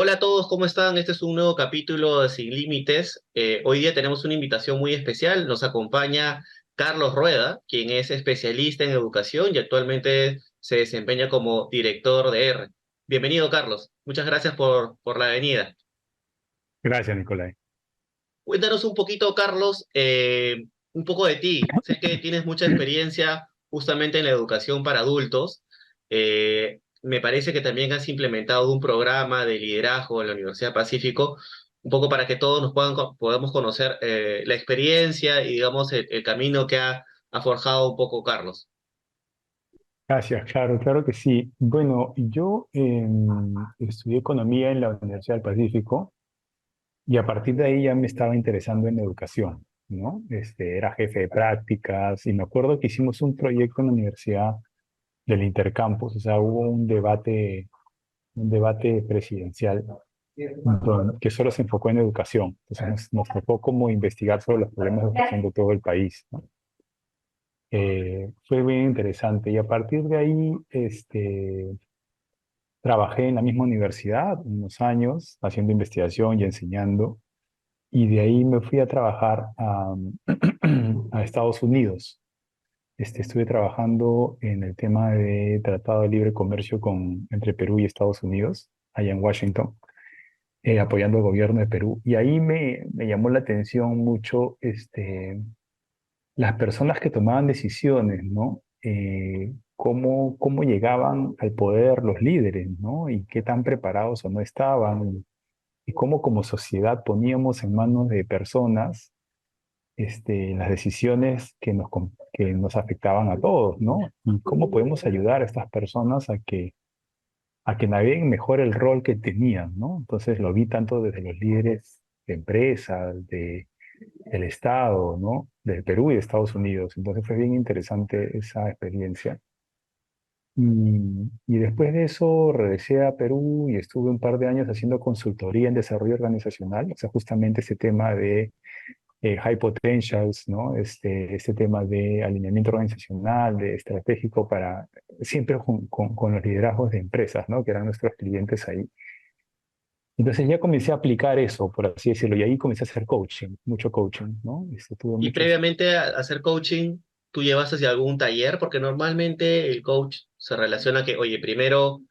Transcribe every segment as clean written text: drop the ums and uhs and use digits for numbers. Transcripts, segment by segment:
Hola a todos, ¿cómo están? Este es un nuevo capítulo de Sin Límites. Hoy día tenemos una invitación muy especial. Nos acompaña Carlos Rueda, quien es especialista en educación y actualmente se desempeña como director de R. Bienvenido, Carlos. Muchas gracias por la venida. Gracias, Nicolai. Cuéntanos un poquito, Carlos, un poco de ti. Sé que tienes mucha experiencia justamente en la educación para adultos. Me parece que también has implementado un programa de liderazgo en la Universidad Pacífico, un poco para que todos podamos conocer la experiencia y, digamos, el camino que ha forjado un poco Carlos. Gracias, claro que sí. Bueno, yo estudié economía en la Universidad del Pacífico y a partir de ahí ya me estaba interesando en educación, ¿no? Era jefe de prácticas y me acuerdo que hicimos un proyecto en la universidad del intercampus, o sea, hubo un debate presidencial que solo se enfocó en educación. Entonces nos tocó como investigar sobre los problemas de educación de todo el país, ¿no? Fue bien interesante y a partir de ahí trabajé en la misma universidad unos años haciendo investigación y enseñando y de ahí me fui a trabajar a Estados Unidos. Estuve trabajando en el tema de Tratado de Libre Comercio entre Perú y Estados Unidos, allá en Washington, apoyando al gobierno de Perú. Y ahí me llamó la atención mucho las personas que tomaban decisiones, ¿no? Cómo llegaban al poder los líderes, ¿no? Y qué tan preparados o no estaban, y cómo como sociedad poníamos en manos de personas las decisiones que nos afectaban a todos, ¿no? Y cómo podemos ayudar a estas personas a que naveguen mejor el rol que tenían, ¿no? Entonces lo vi tanto desde los líderes de empresas, del Estado, ¿no? Del Perú y de Estados Unidos. Entonces fue bien interesante esa experiencia. Y después de eso regresé a Perú y estuve un par de años haciendo consultoría en desarrollo organizacional, o sea, justamente ese tema de high potentials, ¿no? Este tema de alineamiento organizacional, de estratégico siempre con los liderazgos de empresas, ¿no? Que eran nuestros clientes ahí. Entonces ya comencé a aplicar eso, por así decirlo, y ahí comencé a hacer coaching, mucho coaching, ¿no? Tuve Y muchos. previamente a hacer coaching, ¿tú llevas hacia algún taller? Porque normalmente el coach se relaciona que, oye, primero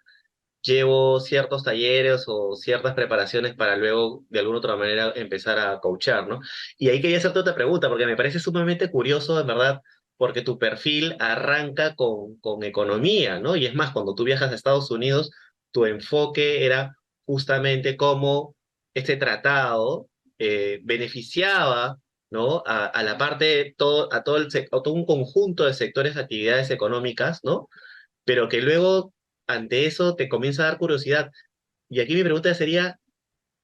llevo ciertos talleres o ciertas preparaciones para luego, de alguna otra manera, empezar a coachar, ¿no? Y ahí quería hacerte otra pregunta, porque me parece sumamente curioso, en verdad, porque tu perfil arranca con economía, ¿no? Y es más, cuando tú viajas a Estados Unidos, tu enfoque era justamente cómo este tratado beneficiaba, ¿no? A la parte, todo, a todo un conjunto de sectores de actividades económicas, ¿no? Pero que luego ante eso te comienza a dar curiosidad. Y aquí mi pregunta sería,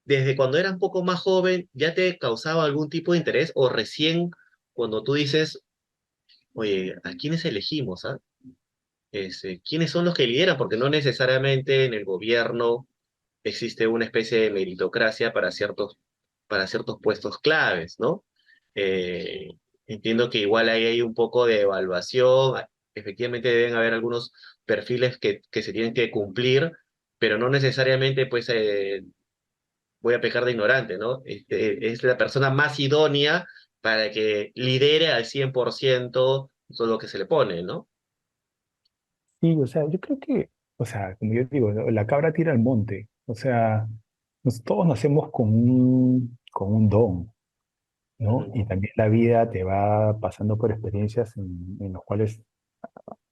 ¿desde cuando eras un poco más joven ya te causaba algún tipo de interés o recién cuando tú dices, oye, ¿a quiénes elegimos? ¿Ah? ¿Quiénes son los que lideran? Porque no necesariamente en el gobierno existe una especie de meritocracia para ciertos puestos claves, ¿no? Eh, Entiendo que igual ahí hay un poco de evaluación, efectivamente deben haber algunos perfiles que se tienen que cumplir, pero no necesariamente pues voy a pecar de ignorante, ¿no? Es la persona más idónea para que lidere al 100% todo lo que se le pone, ¿no? Sí, o sea, yo creo que, o sea, como yo digo, ¿no? La cabra tira al monte. O sea, todos nacemos con un don, ¿no? Ujú. Y también la vida te va pasando por experiencias en los cuales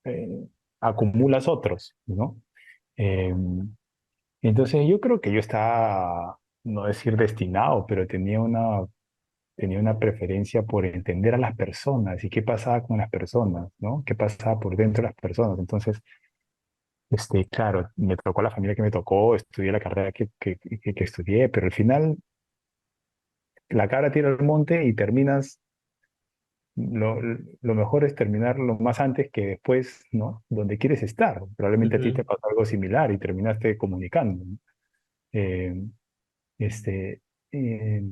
eh, acumulas otros, ¿no? Eh, entonces yo creo que yo estaba, no decir destinado, pero tenía una preferencia por entender a las personas y qué pasaba con las personas, ¿no? Qué pasaba por dentro de las personas. Entonces, claro, me tocó la familia que me tocó, estudié la carrera que estudié, pero al final la cara tira al monte y terminas, lo mejor es terminar lo más antes que después, ¿no? Donde quieres estar. Probablemente a ti te Ujú. pasó algo similar y terminaste comunicando, ¿no? Eh, este, eh,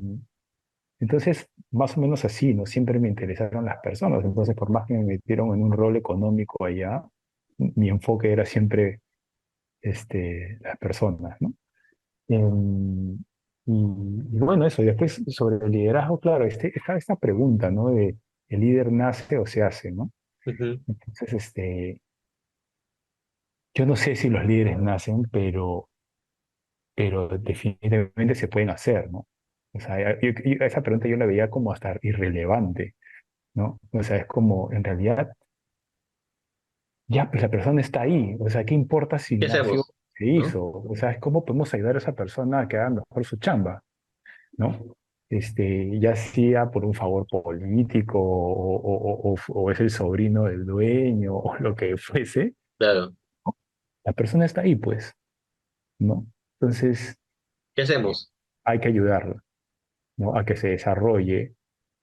entonces, más o menos así, ¿no? Siempre me interesaron las personas. Entonces, por más que me metieron en un rol económico allá, mi enfoque era siempre las personas, ¿no? Em, y bueno, eso, y después sobre el liderazgo, claro, esta pregunta, ¿no? De ¿el líder nace o se hace, ¿no? Ujú. Entonces, yo no sé si los líderes nacen, pero definitivamente se pueden hacer, ¿no? O sea, esa pregunta yo la veía como hasta irrelevante, ¿no? O sea, es como, en realidad, ya, pues la persona está ahí, o sea, ¿qué importa si ¿Qué nació o hacemos? se ¿No? hizo? O sea, es cómo podemos ayudar a esa persona a que haga mejor su chamba, ¿no? Ya sea por un favor político o es el sobrino del dueño o lo que fuese, Claro. la persona está ahí, pues, ¿no? Entonces, ¿Qué eh, hacemos? hay que ayudarla, ¿no? A que se desarrolle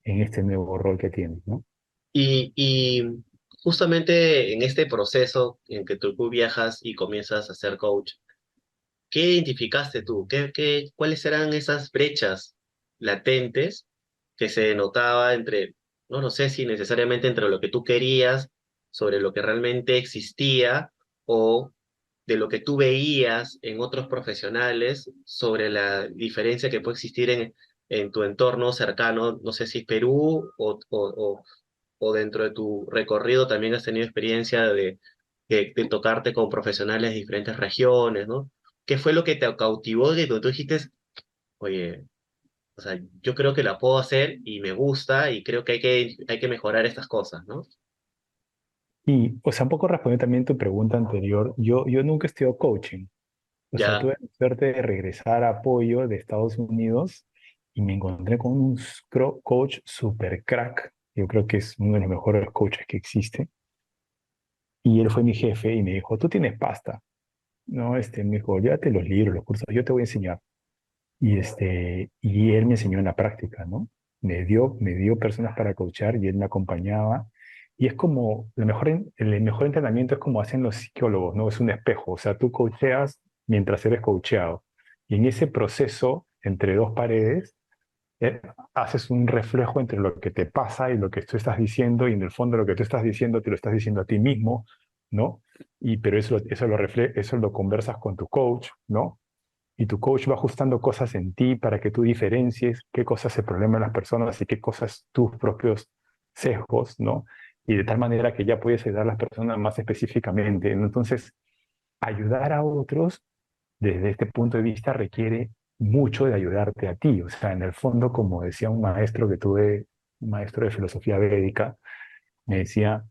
en este nuevo rol que tiene, ¿no? Y justamente en este proceso en que tú viajas y comienzas a ser coach, ¿qué identificaste tú? ¿Cuáles eran esas brechas latentes que se notaba entre, no lo sé si necesariamente entre lo que tú querías, sobre lo que realmente existía, o de lo que tú veías en otros profesionales, sobre la diferencia que puede existir en tu entorno cercano, no sé si es Perú o dentro de tu recorrido también has tenido experiencia de tocarte con profesionales de diferentes regiones, ¿no? ¿Qué fue lo que te cautivó de que tú dijiste, oye, o sea, yo creo que la puedo hacer y me gusta y creo que hay que mejorar estas cosas, ¿no? Y, o sea, un poco respondiendo también tu pregunta anterior, yo nunca he estudiado coaching. O sea, Ya, tuve la suerte de regresar a apoyo de Estados Unidos y me encontré con un coach super crack. Yo creo que es uno de los mejores coaches que existe. Y él fue mi jefe y me dijo, tú tienes pasta. No, me dijo, llévate los libros, los cursos, yo te voy a enseñar. Y él me enseñó en la práctica, ¿no? Me dio personas para coachar y él me acompañaba. Y es como, el mejor entrenamiento es como hacen los psicólogos, ¿no? Es un espejo, o sea, tú coacheas mientras eres coacheado. Y en ese proceso, entre dos paredes, haces un reflejo entre lo que te pasa y lo que tú estás diciendo, y en el fondo lo que tú estás diciendo te lo estás diciendo a ti mismo, ¿no? Pero eso lo conversas con tu coach, ¿no? Y tu coach va ajustando cosas en ti para que tú diferencies qué cosas se probleman en las personas y qué cosas tus propios sesgos, ¿no? Y de tal manera que ya puedes ayudar a las personas más específicamente, ¿no? Entonces, ayudar a otros desde este punto de vista requiere mucho de ayudarte a ti. O sea, en el fondo, como decía un maestro que tuve, un maestro de filosofía védica, me decía,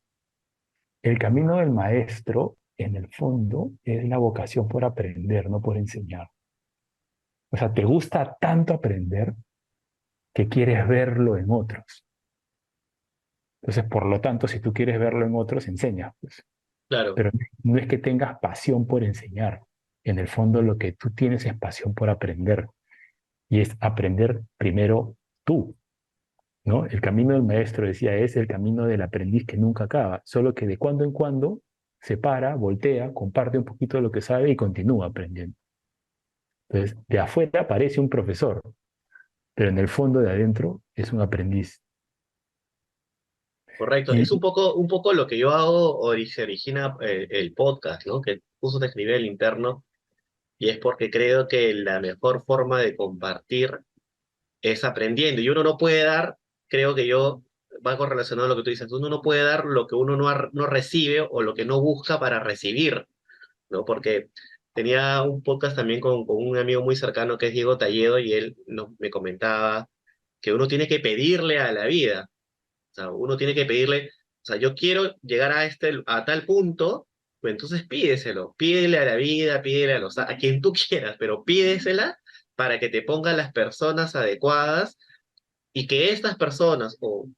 el camino del maestro, en el fondo, es la vocación por aprender, no por enseñar. O sea, te gusta tanto aprender que quieres verlo en otros. Entonces, por lo tanto, si tú quieres verlo en otros, enseña, pues. claro, Pero no es que tengas pasión por enseñar. En el fondo, lo que tú tienes es pasión por aprender. Y es aprender primero tú, ¿no? El camino del maestro, decía, es el camino del aprendiz que nunca acaba. Solo que de cuando en cuando se para, voltea, comparte un poquito de lo que sabe y continúa aprendiendo. Entonces, de afuera parece un profesor, pero en el fondo de adentro es un aprendiz. correcto. Y, Es un poco lo que yo hago, se origina el podcast, ¿no? Que justo te escribí el interno, y es porque creo que la mejor forma de compartir es aprendiendo. Y uno no puede dar, creo que yo, va correlacionado a lo que tú dices, uno no puede dar lo que uno no recibe o lo que no busca para recibir, ¿no? Porque tenía un podcast también con un amigo muy cercano que es Diego Talledo y él me comentaba que uno tiene que pedirle a la vida, o sea, uno tiene que pedirle, o sea, yo quiero llegar a tal punto, pues entonces pídeselo, pídele a la vida, pídele a quien tú quieras, pero pídesela para que te pongan las personas adecuadas y que estas personas o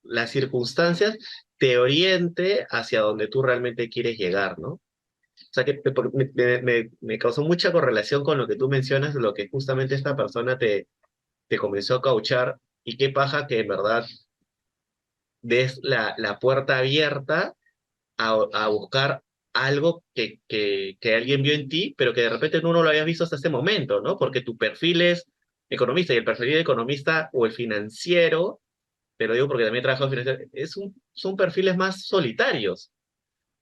las circunstancias te oriente hacia donde tú realmente quieres llegar, ¿no? O sea que me causó mucha correlación con lo que tú mencionas, lo que justamente esta persona te comenzó a cauchar y qué paja que en verdad des la puerta abierta a buscar algo que alguien vio en ti, pero que de repente tú no lo habías visto hasta este momento, ¿no? Porque tu perfil es economista y el perfil de economista o el financiero, pero digo porque también trabajo en financiero, son perfiles más solitarios,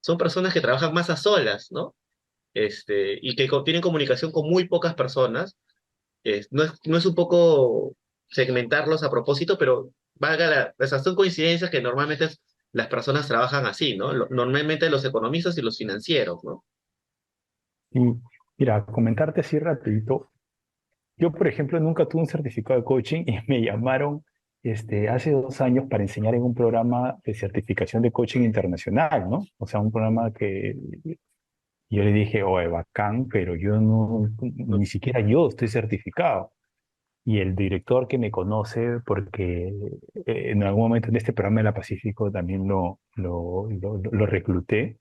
son personas que trabajan más a solas, ¿no? Y que tienen comunicación con muy pocas personas, No es un poco segmentarlos a propósito, pero valga esas son coincidencias que normalmente las personas trabajan así, ¿no? Normalmente los economistas y los financieros, ¿no? Y mira, comentarte así rapidito. Yo, por ejemplo, nunca tuve un certificado de coaching y me llamaron hace 2 años para enseñar en un programa de certificación de coaching internacional, ¿no? O sea, un programa que yo le dije, oye, bacán, pero yo no, ni siquiera yo estoy certificado. Y el director que me conoce, porque en algún momento en este programa de la Pacífico también lo recluté,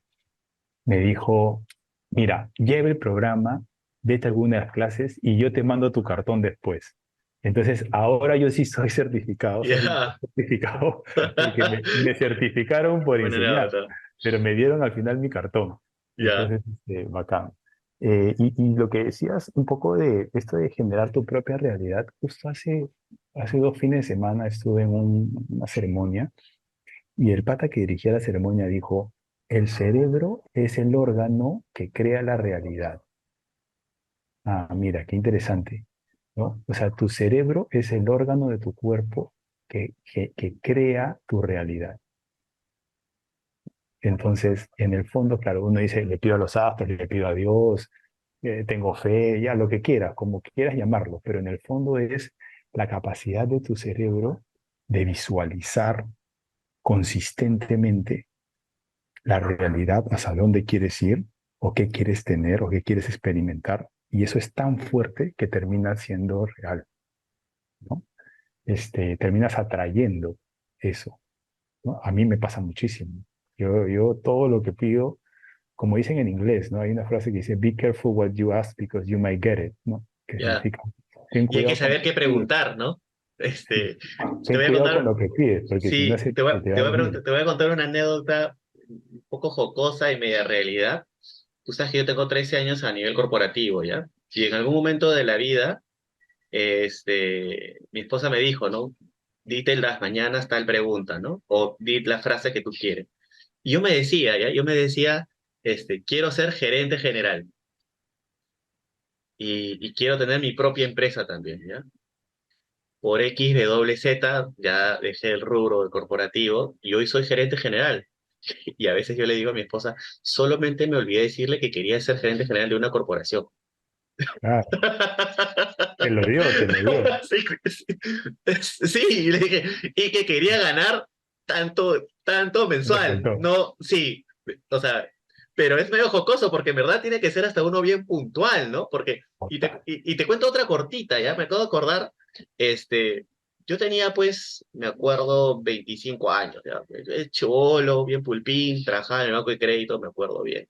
me dijo, mira, lleve el programa, vete a alguna de las clases y yo te mando tu cartón después. Entonces, ahora yo sí soy certificado, o sea, sí Ya. estoy certificado porque me certificaron por Buena enseñar, anécdota. pero me dieron al final mi cartón. Ya. Entonces, bacán. Y lo que decías un poco de esto de generar tu propia realidad, justo hace 2 fines de semana estuve en una ceremonia y el pata que dirigía la ceremonia dijo, el cerebro es el órgano que crea la realidad. Ah, mira, qué interesante, ¿no? O sea, tu cerebro es el órgano de tu cuerpo que crea tu realidad. Entonces, en el fondo, claro, uno dice, le pido a los astros, le pido a Dios, tengo fe, ya lo que quieras, como quieras llamarlo, pero en el fondo es la capacidad de tu cerebro de visualizar consistentemente la realidad, hacia dónde quieres ir, o qué quieres tener, o qué quieres experimentar. Y eso es tan fuerte que termina siendo real, ¿no? Terminas atrayendo eso, ¿no? A mí me pasa muchísimo. Yo todo lo que pido, como dicen en inglés, ¿no? Hay una frase que dice, be careful what you ask because you might get it, ¿no? Que Ya. significa, ten Y hay que cuidado con lo saber qué que pides. preguntar, ¿no? Sí. Te Ten voy a cuidado con contar, lo que pides, porque si no sí, se te te va a voy a venir. te voy a contar una anécdota un poco jocosa y media realidad. Tú sabes que yo tengo 13 años a nivel corporativo, ¿ya? Y en algún momento de la vida, mi esposa me dijo, ¿no? Dite en las mañanas tal pregunta, ¿no? O di la frase que tú quieres. Y yo me decía, ¿ya? Yo me decía, quiero ser gerente general y quiero tener mi propia empresa también, ¿ya? Por X, W, Z, ya dejé el rubro de corporativo y hoy soy gerente general. Y a veces yo le digo a mi esposa, solamente me olvidé decirle que quería ser gerente general de una corporación. Claro, te lo dio. Sí, sí, y le dije, y que quería ganar tanto Me mensual. faltó. No, sí, o sea, pero es medio jocoso porque en verdad tiene que ser hasta uno bien puntual, ¿no? Porque, y te cuento otra cortita, ¿ya? Me acabo de acordar, yo tenía pues, me acuerdo, 25 años, ¿ya? Cholo, bien pulpín, trabajaba en el banco de crédito, me acuerdo bien.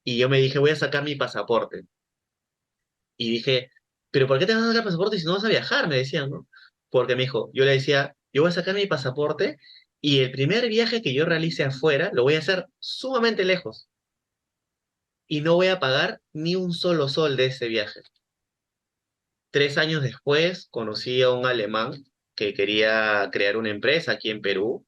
Y yo me dije, voy a sacar mi pasaporte. Y dije, ¿pero por qué te vas a sacar pasaporte si no vas a viajar? Me decían, ¿no? Porque me dijo, yo le decía, yo voy a sacar mi pasaporte y el primer viaje que yo realice afuera lo voy a hacer sumamente lejos y no voy a pagar ni un solo sol de ese viaje. 3 años después conocí a un alemán que quería crear una empresa aquí en Perú.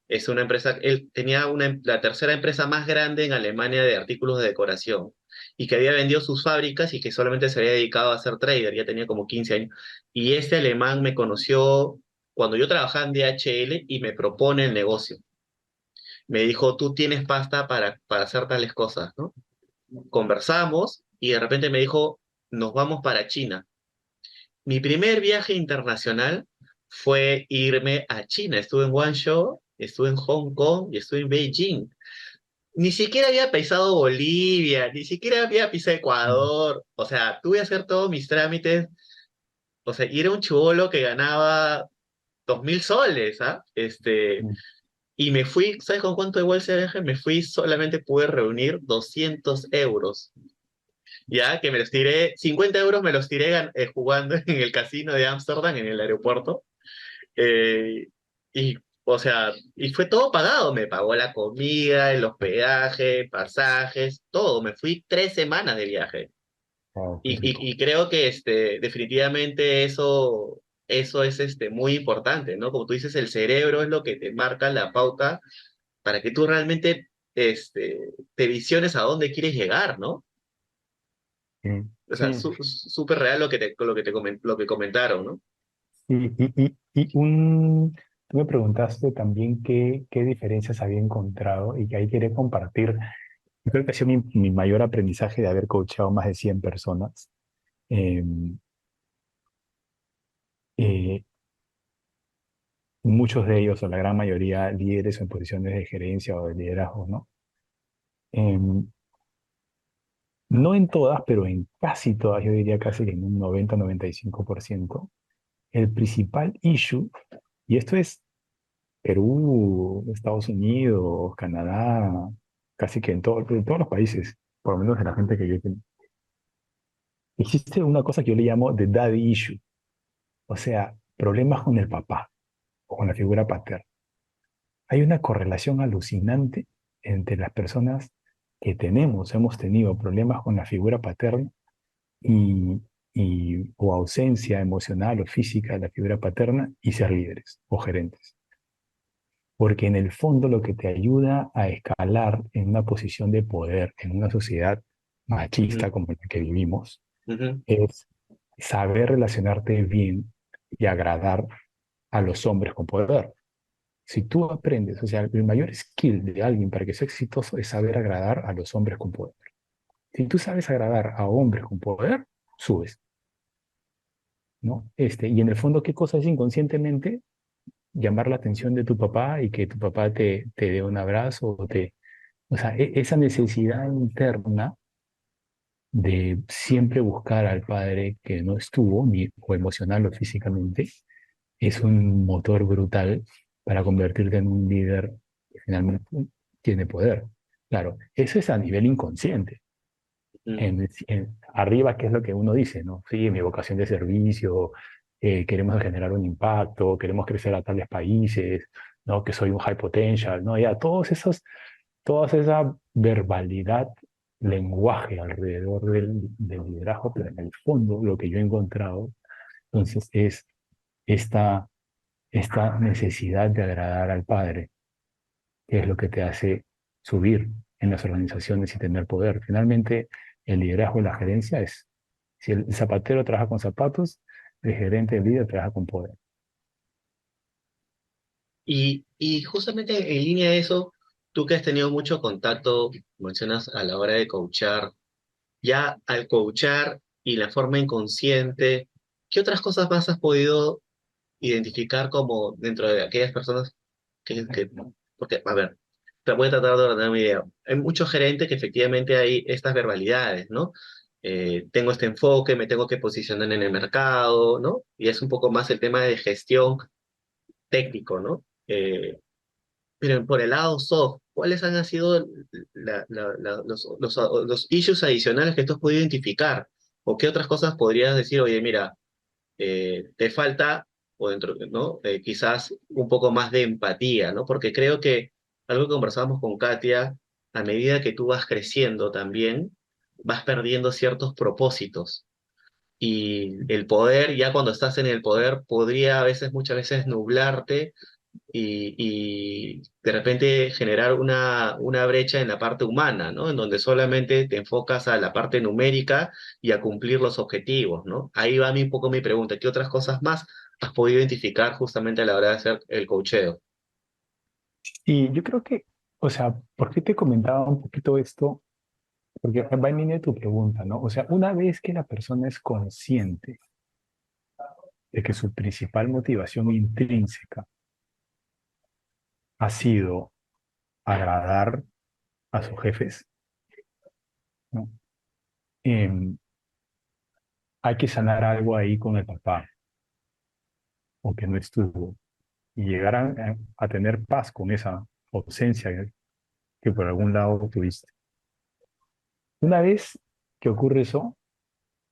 Es una empresa, él tenía la tercera empresa más grande en Alemania de artículos de decoración y que había vendido sus fábricas y que solamente se había dedicado a ser trader, ya tenía como 15 años. Y este alemán me conoció cuando yo trabajaba en DHL y me propone el negocio. Me dijo, tú tienes pasta para hacer tales cosas, ¿no? Conversamos y de repente me dijo, nos vamos para China. Mi primer viaje internacional fue irme a China. Estuve en Guangzhou, estuve en Hong Kong y estuve en Beijing. Ni siquiera había pisado Bolivia, ni siquiera había pisado Mm, Ecuador. O sea, tuve que hacer todos mis trámites. O sea, y era un chibolo que ganaba 2.000 soles, ¿ah? mm. Y me fui, ¿sabes con cuánto igual ese viaje? Me fui, solamente pude reunir 200 euros. Ya que me los tiré, 50 euros me los tiré jugando en el casino de Ámsterdam, en el aeropuerto. Eh, y, o sea, y fue todo pagado. Me pagó la comida, el hospedaje, pasajes, todo. Me fui 3 semanas de viaje. Wow, qué Y rico. creo que definitivamente eso es muy importante, ¿no? Como tú dices, el cerebro es lo que te marca la pauta para que tú realmente te visiones a dónde quieres llegar, ¿no? O sea, Sí, súper real lo que comentaron, ¿no? tú me preguntaste también qué diferencias había encontrado y que ahí quería compartir. Yo creo que ha sido mi mayor aprendizaje de haber coachado más de 100 personas. Eh, eh, Muchos de ellos, o la gran mayoría, líderes en posiciones de gerencia o de liderazgo, ¿no? Em, no en todas, pero en casi todas, yo diría casi que en un 90-95%, el principal issue, y esto es Perú, Estados Unidos, Canadá, casi que en todos los países, por lo menos de la gente que yo tengo, existe una cosa que yo le llamo the daddy issue, o sea, problemas con el papá o con la figura paterna. Hay una correlación alucinante entre las personas que hemos tenido problemas con la figura paterna y, o ausencia emocional o física de la figura paterna y ser líderes o gerentes. Porque en el fondo lo que te ayuda a escalar en una posición de poder en una sociedad machista Ujú, como la que vivimos ujú, es saber relacionarte bien y agradar a los hombres con poder. Si tú aprendes, o sea, el mayor skill de alguien para que sea exitoso es saber agradar a los hombres con poder. Si tú sabes agradar a hombres con poder, subes, ¿no? Y en el fondo, ¿qué cosa es inconscientemente? Llamar la atención de tu papá y que tu papá te dé un abrazo o sea, esa necesidad interna de siempre buscar al padre que no estuvo, ni o emocional o físicamente, es un motor brutal para convertirte en un líder que finalmente tiene poder. Claro, eso es a nivel inconsciente. ujú, Arriba, ¿qué es lo que uno dice? ¿No? Sí, mi vocación de servicio, queremos generar un impacto, queremos crecer a tales países, ¿no? Que soy un high potential, ¿no? Ya, toda esa verbalidad, lenguaje alrededor del liderazgo, pero en el fondo lo que yo he encontrado, entonces, es esta necesidad de agradar al padre, que es lo que te hace subir en las organizaciones y tener poder. Finalmente, el liderazgo y la gerencia es, si el zapatero trabaja con zapatos, el gerente, el líder trabaja con poder. y justamente en línea de eso, tú que has tenido mucho contacto, mencionas a la hora de coachar, ya al coachar y la forma inconsciente, ¿qué otras cosas más has podido identificar como dentro de aquellas personas porque, a ver, te voy a tratar de ordenar mi idea. Hay muchos gerentes que efectivamente hay estas verbalidades, ¿no? Tengo este enfoque, me tengo que posicionar en el mercado, ¿no? Y es un poco más el tema de gestión técnico, ¿no? Pero por el lado soft, ¿cuáles han sido los issues adicionales que tú has podido identificar? ¿O qué otras cosas podrías decir, oye, mira, te falta, o dentro, ¿no? Quizás un poco más de empatía, ¿no? Porque creo que algo que conversábamos con Katia, a medida que tú vas creciendo también, vas perdiendo ciertos propósitos. Y el poder, ya cuando estás en el poder, podría a veces, muchas veces, nublarte y de repente generar una brecha en la parte humana, ¿no? En donde solamente te enfocas a la parte numérica y a cumplir los objetivos, ¿no? Ahí va a mí un poco mi pregunta. ¿Qué otras cosas más has podido identificar justamente a la hora de hacer el coacheo? Y yo creo que, o sea, ¿por qué te comentaba un poquito esto? Porque va en línea de tu pregunta, ¿no? O sea, una vez que la persona es consciente de que su principal motivación intrínseca ha sido agradar a sus jefes, ¿no? Em, Hay que sanar algo ahí con el papá, o que no estuvo, y llegar a tener paz con esa ausencia que por algún lado tuviste. Una vez que ocurre eso,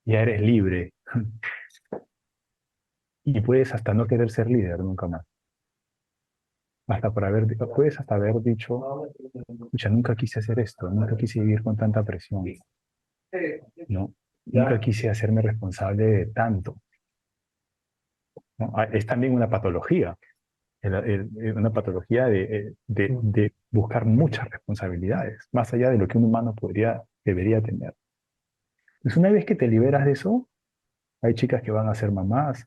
ya eres libre y puedes hasta no querer ser líder nunca más. Puedes hasta haber dicho, escucha, nunca quise hacer esto, nunca quise vivir con tanta presión, ¿no? Nunca quise hacerme responsable de tanto, ¿no? Es también una patología, una patología de buscar muchas responsabilidades, más allá de lo que un humano debería tener. Pues una vez que te liberas de eso, hay chicas que van a ser mamás,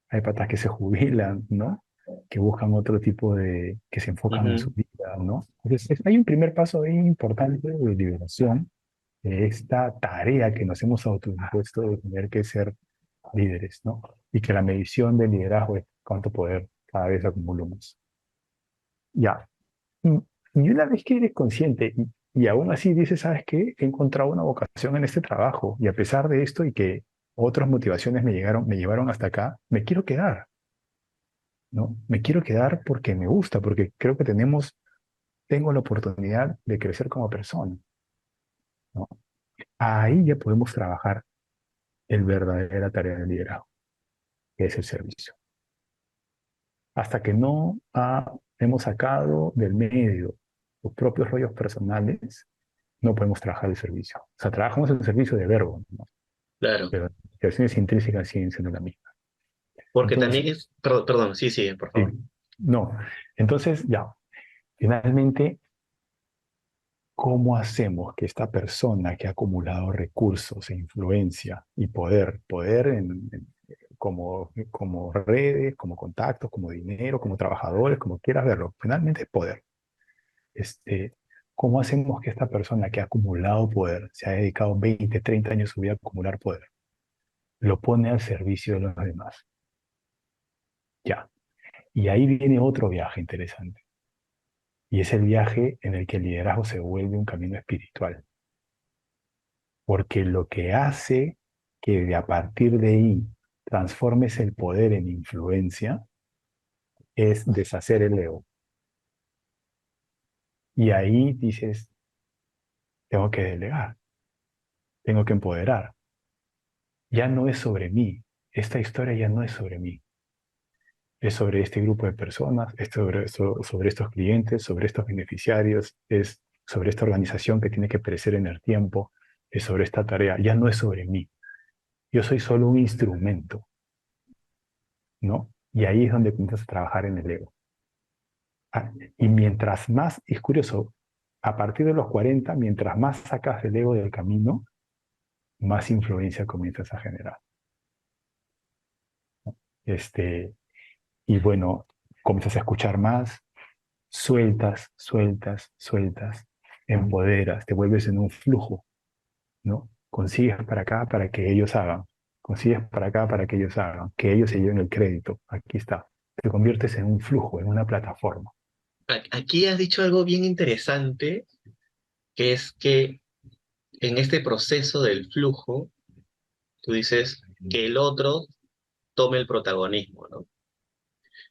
hay patas que se jubilan, ¿no? Que buscan otro tipo de, que se enfocan en su Ujú. vida, ¿no? Entonces, hay un primer paso bien importante de liberación de esta tarea que nos hemos autoimpuesto de tener que ser líderes, ¿no? Y que la medición del liderazgo es cuánto poder cada vez acumulamos. Ya. Y, y una vez que eres consciente y aún así dices, ¿sabes qué? He encontrado una vocación en este trabajo y a pesar de esto y que otras motivaciones me llevaron hasta acá, me quiero quedar, ¿no? Me quiero quedar porque me gusta, porque creo que tengo la oportunidad de crecer como persona, ¿no? Ahí ya podemos trabajar el verdadera tarea del liderazgo, que es el servicio. Hasta que no hemos sacado del medio los propios rollos personales, no podemos trabajar el servicio. O sea, trabajamos el servicio de verbo, ¿no? Claro, Pero las acciones intrínsecas siguen siendo la misma. porque Entonces, también perdón, perdón, sí, sí, por sí, favor. no. Entonces, ya, finalmente, ¿cómo hacemos que esta persona que ha acumulado recursos e influencia y poder como redes, como contactos, como dinero, como trabajadores, como quieras verlo, finalmente es poder? Este, ¿Cómo hacemos que esta persona que ha acumulado poder, se ha dedicado 20, 30 años de su vida a acumular poder, lo pone al servicio de los demás? Ya. Y ahí viene otro viaje interesante. Y es el viaje en el que el liderazgo se vuelve un camino espiritual. Porque lo que hace que de a partir de ahí transformes el poder en influencia es deshacer el ego. Y ahí dices, tengo que delegar, tengo que empoderar. Ya no es sobre mí. Esta historia ya no es sobre mí. Es sobre este grupo de personas, es sobre estos clientes, sobre estos beneficiarios, es sobre esta organización que tiene que perecer en el tiempo, es sobre esta tarea. Ya no es sobre mí. Yo soy solo un instrumento, ¿no? Y ahí es donde comienzas a trabajar en el ego. Y mientras más, es curioso, a partir de los 40, mientras más sacas el ego del camino, más influencia comienzas a generar. Este, y bueno, comienzas a escuchar más, sueltas, sueltas, sueltas, empoderas, te vuelves en un flujo, ¿no? Consigues para acá para que ellos hagan, consigues para acá para que ellos hagan, que ellos se lleven el crédito, aquí está. Te conviertes en un flujo, en una plataforma. Aquí has dicho algo bien interesante, que es que en este proceso del flujo, tú dices que el otro tome el protagonismo, ¿no?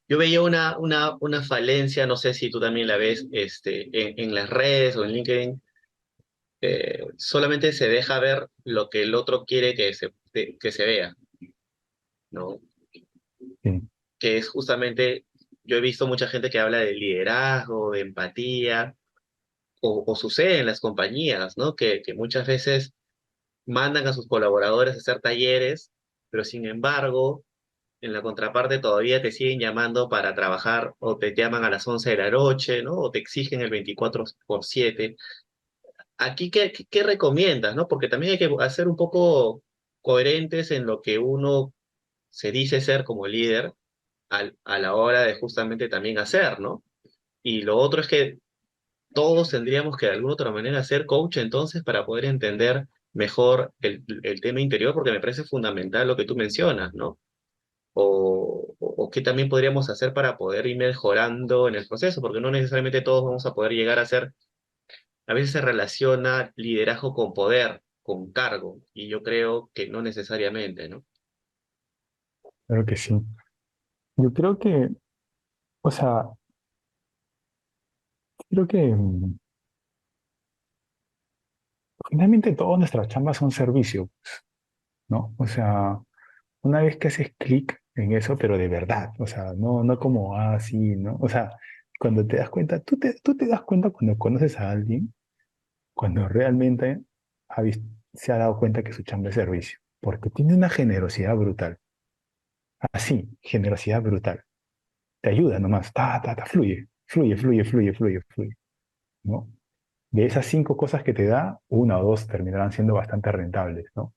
Yo veía una falencia, no sé si tú también la ves en las redes o en LinkedIn, solamente se deja ver lo que el otro quiere que se vea, ¿no? Sí, Que es justamente, yo he visto mucha gente que habla de liderazgo, de empatía, o sucede en las compañías, ¿no? Que muchas veces mandan a sus colaboradores a hacer talleres, pero sin embargo, en la contraparte todavía te siguen llamando para trabajar o te llaman a las 11 de la noche, ¿no? O te exigen el 24/7. Aquí, ¿qué recomiendas, no? Porque también hay que hacer un poco coherentes en lo que uno se dice ser como líder a la hora de justamente también hacer, ¿no? Y lo otro es que todos tendríamos que de alguna otra manera ser coach entonces para poder entender mejor el tema interior, porque me parece fundamental lo que tú mencionas, ¿no? O qué también podríamos hacer para poder ir mejorando en el proceso, porque no necesariamente todos vamos a poder llegar a ser, a veces se relaciona liderazgo con poder, con cargo, y yo creo que no necesariamente, ¿no? creo que sí. Yo creo que, o sea, creo que finalmente todas nuestras chambas son servicio, ¿no? O sea, una vez que haces clic en eso, pero de verdad, o sea, no como, sí, ¿no? O sea, cuando te das cuenta, tú te das cuenta cuando conoces a alguien, cuando realmente se ha dado cuenta que su chamba es servicio, porque tiene una generosidad brutal, así, generosidad brutal. Te ayuda nomás, fluye, fluye, fluye, fluye, fluye, fluye, ¿no? De esas 5 cosas que te da, una o dos terminarán siendo bastante rentables, ¿no?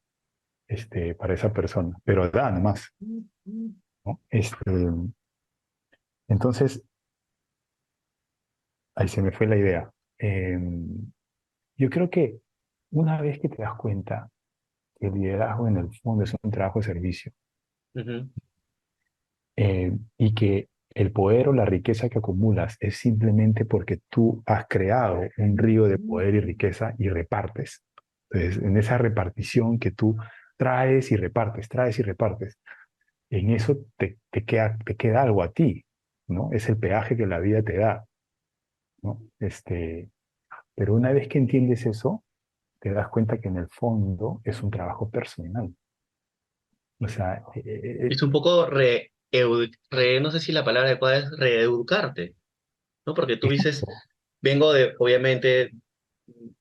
para esa persona, pero da nomás, ¿no? Entonces, ahí se me fue la idea. Eh, yo creo que una vez que te das cuenta que el liderazgo en el fondo es un trabajo de servicio, Ujú. y que el poder o la riqueza que acumulas es simplemente porque tú has creado un río de poder y riqueza y repartes. Entonces, en esa repartición que tú traes y repartes, en eso te queda algo a ti, ¿no? Es el peaje que la vida te da, ¿no? Pero una vez que entiendes eso, te das cuenta que en el fondo es un trabajo personal. O sea, Es un poco no sé si la palabra adecuada es reeducarte, ¿no? Porque tú dices, exacto. obviamente,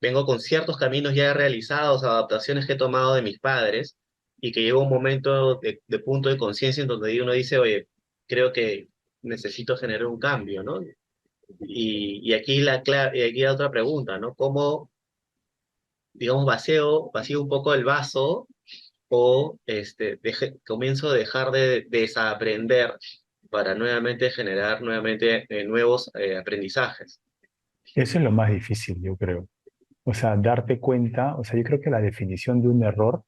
vengo con ciertos caminos ya realizados, adaptaciones que he tomado de mis padres, y que llega un momento de punto de conciencia en donde uno dice, oye, creo que necesito generar un cambio, ¿no? Y aquí y aquí la otra pregunta, ¿no? ¿Cómo, digamos, vacío un poco el vaso o comienzo a dejar de desaprender para nuevamente generar nuevamente nuevos aprendizajes? Eso es lo más difícil, yo creo. O sea, darte cuenta, o sea, yo creo que la definición de un error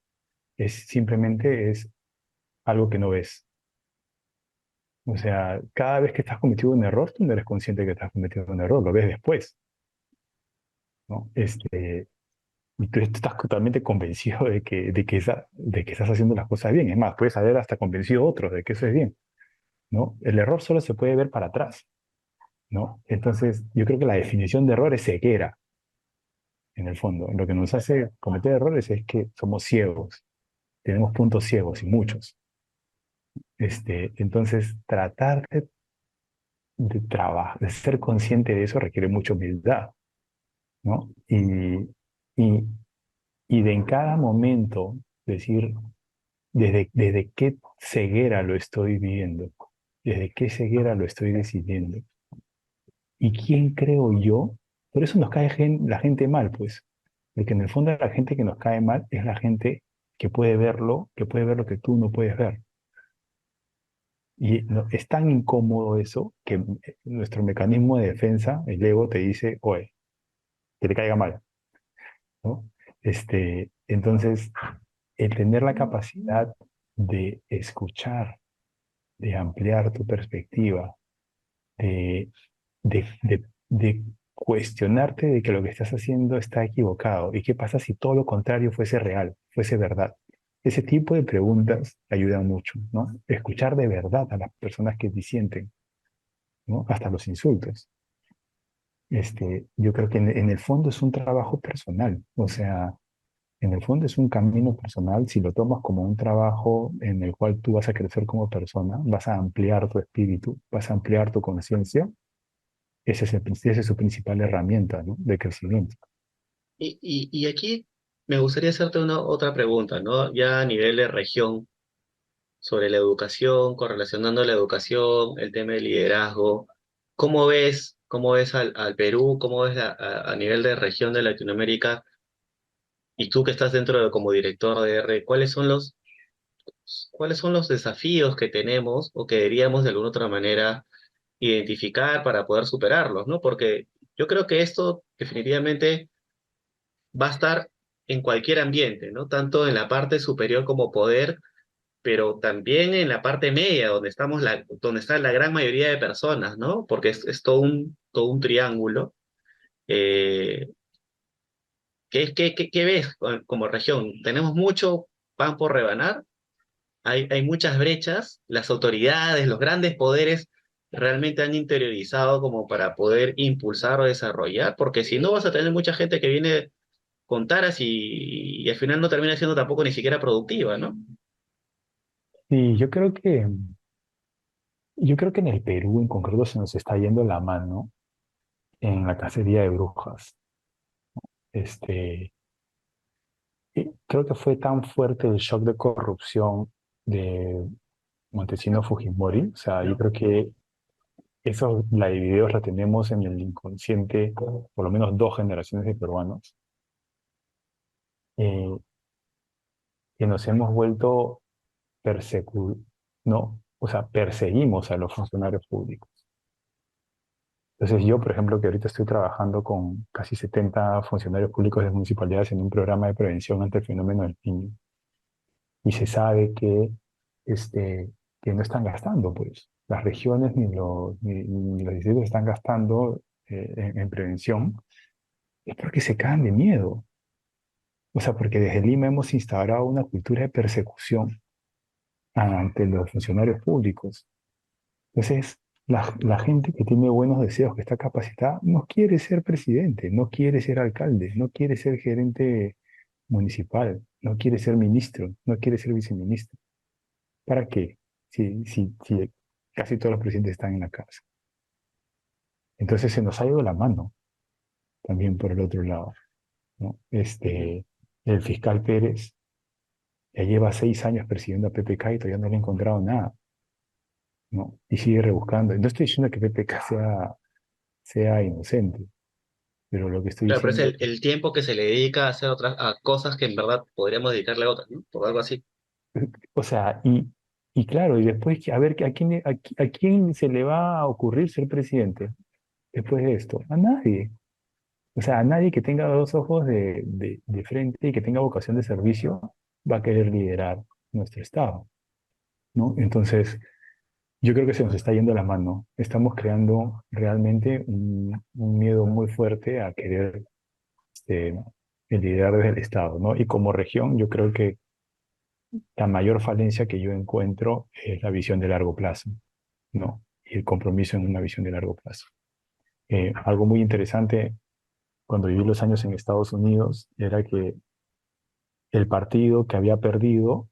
simplemente es algo que no ves. O sea, cada vez que estás cometiendo un error, tú no eres consciente de que estás cometiendo un error, lo ves después, ¿no? Y tú estás totalmente convencido de que estás haciendo las cosas bien. Es más, puedes haber hasta convencido a otros de que eso es bien, ¿no? El error solo se puede ver para atrás, ¿no? Entonces, yo creo que la definición de error es ceguera, en el fondo. Lo que nos hace cometer errores es que somos ciegos, tenemos puntos ciegos y muchos. Entonces, tratar de trabajar, de ser consciente de eso requiere mucha humildad, ¿no? Y, y de en cada momento decir, desde qué ceguera lo estoy viviendo, desde qué ceguera lo estoy decidiendo, y quién creo yo. Por eso nos cae la gente mal, pues, porque en el fondo la gente que nos cae mal es la gente que puede ver lo que tú no puedes ver. Y es tan incómodo eso que nuestro mecanismo de defensa, el ego, te dice, oye, que te caiga mal, ¿no? Entonces, el tener la capacidad de escuchar, de ampliar tu perspectiva, de, de cuestionarte de que lo que estás haciendo está equivocado. ¿Y qué pasa si todo lo contrario fuese real, fuese verdad? Ese tipo de preguntas ayudan mucho, ¿no? Escuchar de verdad a las personas que disienten, ¿no? Hasta los insultos. Yo creo que en el fondo es un trabajo personal, o sea, en el fondo es un camino personal. Si lo tomas como un trabajo en el cual tú vas a crecer como persona, vas a ampliar tu espíritu, vas a ampliar tu conciencia, esa es su principal herramienta, ¿no? De crecimiento. Y aquí me gustaría hacerte una otra pregunta, ¿no? Ya a nivel de región, sobre la educación, correlacionando la educación, el tema del liderazgo. Cómo ves al Perú? ¿Cómo ves a nivel de región de Latinoamérica? Y tú que estás dentro como director de R, cuáles son los desafíos que tenemos o que deberíamos de alguna otra manera identificar para poder superarlos, ¿no? Porque yo creo que esto definitivamente va a estar en cualquier ambiente, ¿no? Tanto en la parte superior como poder, pero también en la parte media, donde está la gran mayoría de personas, ¿no? Porque es todo un triángulo. Eh, ¿Qué ves como región? ¿Tenemos mucho pan por rebanar? Hay muchas brechas. Las autoridades, los grandes poderes realmente han interiorizado como para poder impulsar o desarrollar, porque si no vas a tener mucha gente que viene con taras y al final no termina siendo tampoco ni siquiera productiva, ¿no? Y yo creo que en el Perú en concreto se nos está yendo la mano en la cacería de brujas. Este, y creo que fue tan fuerte el shock de corrupción de Montesino Fujimori. O sea, yo creo que eso, la de videos la tenemos en el inconsciente, por lo menos dos generaciones de peruanos. Eh, que nos hemos vuelto ¿no? O sea, perseguimos a los funcionarios públicos. Entonces yo, por ejemplo, que ahorita estoy trabajando con casi 70 funcionarios públicos de municipalidades en un programa de prevención ante el fenómeno del niño, y se sabe este, que no están gastando, pues. Las regiones ni los distritos están gastando en prevención, es porque se caen de miedo. O sea, porque desde Lima hemos instaurado una cultura de persecución ante los funcionarios públicos. Entonces, la gente que tiene buenos deseos, que está capacitada, no quiere ser presidente, no quiere ser alcalde, no quiere ser gerente municipal, no quiere ser ministro, no quiere ser viceministro. ¿Para qué? Si casi todos los presidentes están en la casa. Entonces se nos ha ido la mano también por el otro lado, ¿no? Ujú. El fiscal Pérez ya lleva 6 años persiguiendo a PPK y todavía no le ha encontrado nada, ¿no? Y sigue rebuscando. No estoy diciendo que PPK sea inocente, pero lo que estoy Claro, pero es diciendo, el tiempo que se le dedica a hacer otras a cosas que en verdad podríamos dedicarle a otras, ¿no? Por algo así. o sea, y claro, y después, a ver, a quién se le va a ocurrir ser presidente después de esto? A nadie. O sea, a nadie que tenga dos ojos de frente y que tenga vocación de servicio va a querer liderar nuestro Estado, ¿no? Entonces, yo creo que se nos está yendo la mano. Estamos creando realmente un miedo muy fuerte a querer este, liderar desde el Estado, ¿no? Y como región, yo creo que la mayor falencia que yo encuentro es la visión de largo plazo, ¿no? Y el compromiso en una visión de largo plazo. Algo muy interesante cuando viví los años en Estados Unidos era que el partido que había perdido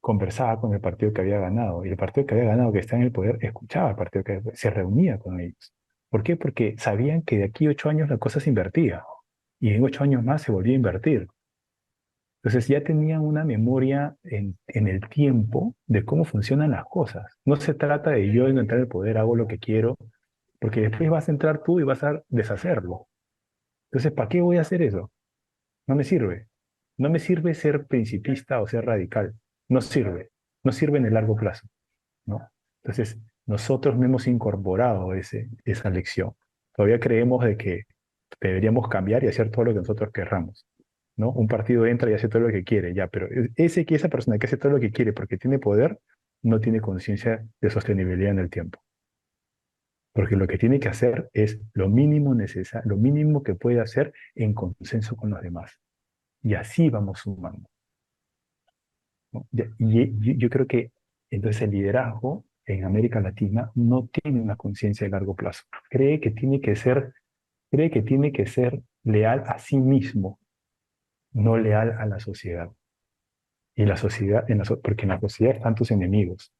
conversaba con el partido que había ganado, y el partido que había ganado, que está en el poder, escuchaba al partido que se reunía con ellos. ¿Por qué? Porque sabían que de aquí a 8 años la cosa se invertía, y en 8 años más se volvía a invertir. Entonces ya tenían una memoria en el tiempo de cómo funcionan las cosas. No se trata de yo en entrar al poder, hago lo que quiero, porque después vas a entrar tú y vas a deshacerlo. Entonces, ¿para qué voy a hacer eso? No me sirve. No me sirve ser principista o ser radical. No sirve. No sirve en el largo plazo, ¿no? Entonces, nosotros no hemos incorporado esa lección. Todavía creemos de que deberíamos cambiar y hacer todo lo que nosotros querramos, ¿no? Un partido entra y hace todo lo que quiere, ya, pero esa persona que hace todo lo que quiere porque tiene poder, no tiene conciencia de sostenibilidad en el tiempo. Porque lo que tiene que hacer es lo mínimo necesario, lo mínimo que puede hacer en consenso con los demás. Y así vamos sumando, ¿no? Y yo creo que entonces el liderazgo en América Latina no tiene una conciencia de largo plazo. Cree que tiene que ser leal a sí mismo, no leal a la sociedad. Y la sociedad, porque en la sociedad están tus enemigos.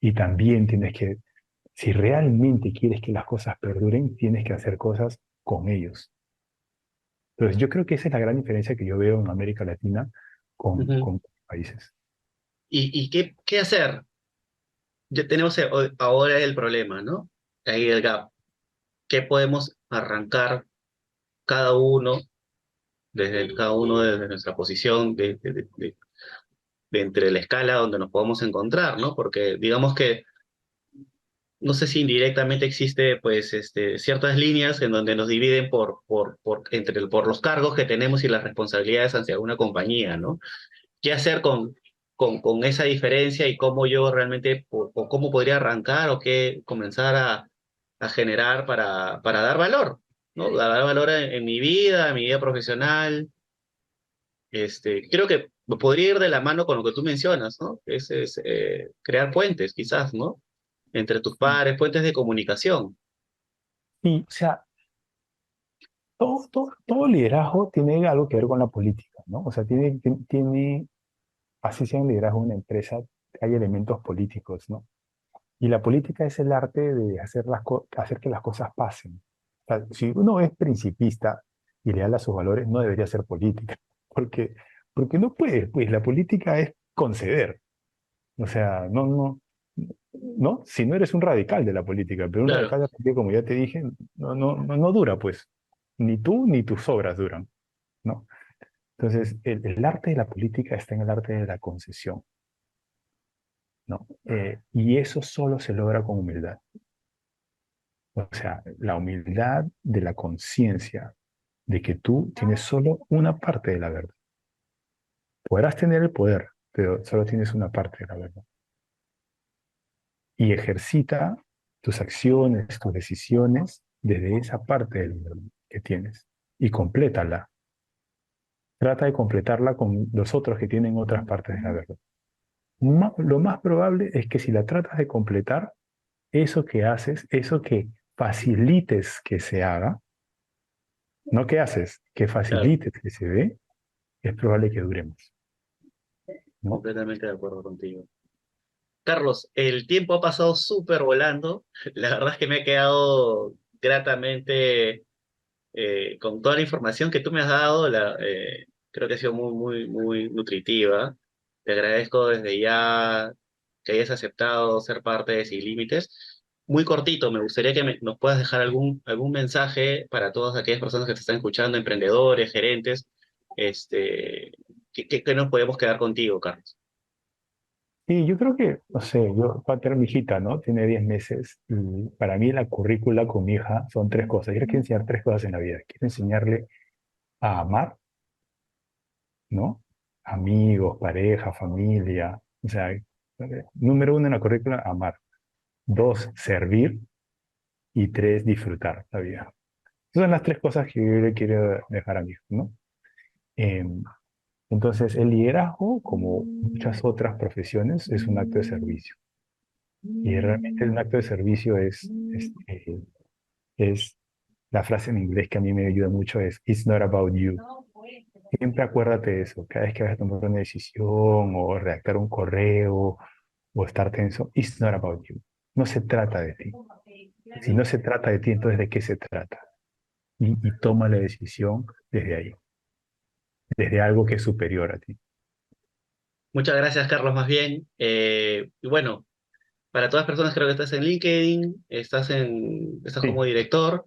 Y también si realmente quieres que las cosas perduren, tienes que hacer cosas con ellos. Entonces yo creo que esa es la gran diferencia que yo veo en América Latina Ujú. con países. ¿Y qué hacer? Ya tenemos ahora el problema, ¿no? Ahí el gap. ¿Qué podemos arrancar cada uno cada uno desde nuestra posición de entre la escala donde nos podemos encontrar, ¿no? Porque digamos que no sé si indirectamente existe pues ciertas líneas en donde nos dividen por los cargos que tenemos y las responsabilidades hacia una compañía, ¿no? ¿Qué hacer con esa diferencia y cómo yo realmente, o cómo podría arrancar o qué comenzar a generar para dar valor, ¿no? Dar valor en mi vida profesional. Creo que podría ir de la mano con lo que tú mencionas, ¿no? Es crear puentes, quizás, ¿no? Entre tus pares, puentes de comunicación. Y, o sea, todo liderazgo tiene algo que ver con la política, ¿no? O sea, así sea un liderazgo de una empresa, hay elementos políticos, ¿no? Y la política es el arte de hacer que las cosas pasen. O sea, si uno es principista y leal a sus valores, no debería ser política, porque, porque no puede, pues la política es conceder. O sea, no, si no eres un radical de la política, pero un Claro. radical de la política, como ya te dije, no dura, pues. Ni tú ni tus obras duran, ¿no? Entonces, el arte de la política está en el arte de la concesión, ¿no? Y eso solo se logra con humildad. O sea, la humildad de la conciencia de que tú tienes solo una parte de la verdad. Podrás tener el poder, pero solo tienes una parte de la verdad. Y ejercita tus acciones, tus decisiones desde esa parte de la verdad que tienes y complétala. Trata de completarla con los otros que tienen otras partes de la verdad. Lo más probable es que si la tratas de completar, eso que haces, eso que facilites que se haga, no que haces, que Claro, facilites que se dé, es probable que duremos, ¿no? completamente de acuerdo contigo. Carlos, el tiempo ha pasado súper volando. La verdad es que me he quedado gratamente con toda la información que tú me has dado. Creo que ha sido muy, muy, muy nutritiva. Te agradezco desde ya que hayas aceptado ser parte de Sin Límites. Muy cortito, me gustaría que nos puedas dejar algún mensaje para todas aquellas personas que te están escuchando, emprendedores, gerentes. ¿Qué nos podemos quedar contigo, Carlos? Y yo creo que, no sé, yo voy a tener mi hijita, ¿no? Tiene 10 meses y para mí la currícula con mi hija son tres cosas. Yo le quiero enseñar tres cosas en la vida. Quiero enseñarle a amar, ¿no? Amigos, pareja, familia. O sea, número uno en la currícula, amar. Dos, servir. Y tres, disfrutar la vida. Esas son las tres cosas que yo le quiero dejar a mi hijo, ¿no? Em, entonces, el liderazgo, como muchas otras profesiones, es un acto de servicio. Y realmente un acto de servicio es la frase en inglés que a mí me ayuda mucho es, It's not about you. Siempre acuérdate de eso. Cada vez que vayas a tomar una decisión o redactar un correo o estar tenso, It's not about you. No se trata de ti. Si no se trata de ti, entonces ¿de qué se trata? Y toma la decisión desde ahí, desde algo que es superior a ti. Muchas gracias, Carlos, más bien. Y bueno, para todas las personas creo que estás en LinkedIn, estás como Sí, director.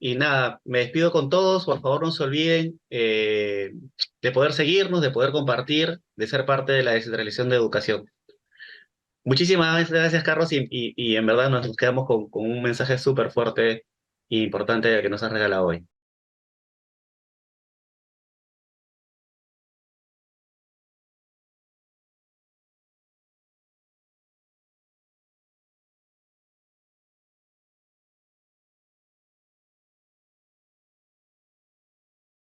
Y nada, me despido con todos. Por favor, no se olviden de poder seguirnos, de poder compartir, de ser parte de la descentralización de educación. Muchísimas gracias, Carlos, y en verdad nos quedamos con un mensaje súper fuerte e importante que nos has regalado hoy.